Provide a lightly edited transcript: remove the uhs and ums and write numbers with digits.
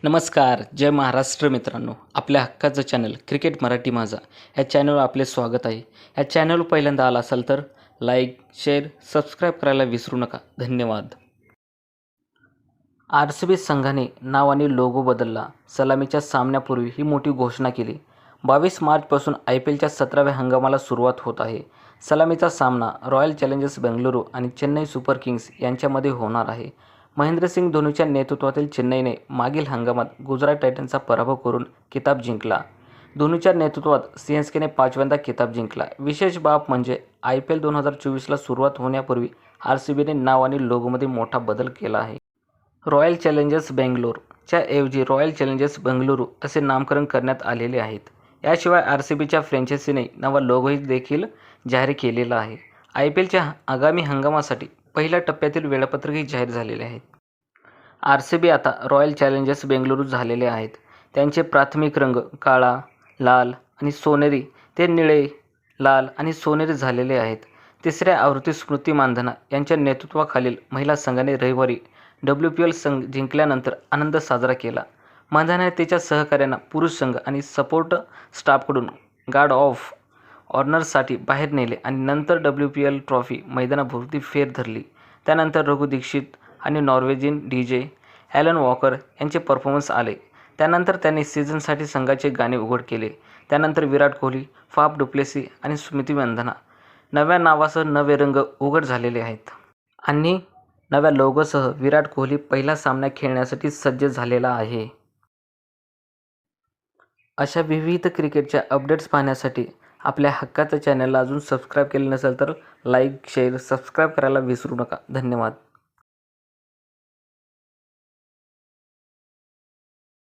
नमस्कार, जय महाराष्ट्र मित्रांनो. आपल्या हक्काचं चॅनल क्रिकेट मराठी माझा या चॅनलवर आपले स्वागत आहे. या चॅनलवर पहिल्यांदा आला असाल तर लाईक, शेअर, सबस्क्राईब करायला विसरू नका. धन्यवाद. RCB संघाने नाव आणि लोगो बदलला. सलामीच्या सामन्यापूर्वी ही मोठी घोषणा केली. 22 मार्चपासून IPLच्या 17व्या हंगामाला सुरुवात होत आहे. सलामीचा सामना रॉयल चॅलेंजर्स बेंगळुरू आणि चेन्नई सुपर किंग्स यांच्यामध्ये होणार आहे. महेंद्रसिंग धोनीच्या नेतृत्वातील चेन्नईने मागील हंगामात गुजरात टायटन्सचा पराभव करून किताब जिंकला. धोनीच्या नेतृत्वात CSKने 5व्यांदा किताब जिंकला. विशेष बाब म्हणजे IPL 2024ला सुरुवात होण्यापूर्वी RCBने नाव आणि लोगोमध्ये मोठा बदल केला आहे. रॉयल चॅलेंजर्स बेंगलोर च्या ऐवजी रॉयल चॅलेंजर्स बेंगळुरू असे नामकरण करण्यात आलेले आहेत. याशिवाय RCBच्या फ्रँचायझीने नवा लोगोही देखील जाहीर केलेला आहे. IPLच्या आगामी हंगामासाठी पहिल्या टप्प्यातील वेळापत्रकही जाहीर झालेले आहे. RCB आता रॉयल चॅलेंजर्स बेंगळुरू झालेले आहेत. त्यांचे प्राथमिक रंग काळा, लाल आणि सोनेरी ते निळे, लाल आणि सोनेरी झालेले आहेत. तिसऱ्या आवृत्ती स्मृती मानधना यांच्या नेतृत्वाखालील महिला संघाने रविवारी WPL संघ जिंकल्यानंतर आनंद साजरा केला. मानधनाने तिच्या सहकाऱ्यांना पुरुष संघ आणि सपोर्ट स्टाफकडून गार्ड ऑफ ऑनरसाठी बाहेर नेले आणि नंतर WPL ट्रॉफी मैदानाभोवती फेर धरली. त्यानंतर रघु दीक्षित आणि नॉर्वेजियन DJ ॲलन वॉकर यांचे परफॉर्मन्स आले. त्यानंतर त्यांनी सीझनसाठी संघाचे गाणे उघड केले. त्यानंतर Virat Kohli, Faf du Plessis आणि स्मृती मानधना नव्या नावासह नवे रंग उघड झालेले आहेत. आणि नव्या लोगोसह विराट कोहली पहिला सामना खेळण्यासाठी सज्ज झालेला आहे. अशा विविध क्रिकेटच्या अपडेट्स पाहण्यासाठी आपल्या हक्काच्या चॅनलला अजून सबस्क्राईब केले नसेल तर लाईक, शेअर, सबस्क्राईब करायला विसरू नका. धन्यवाद.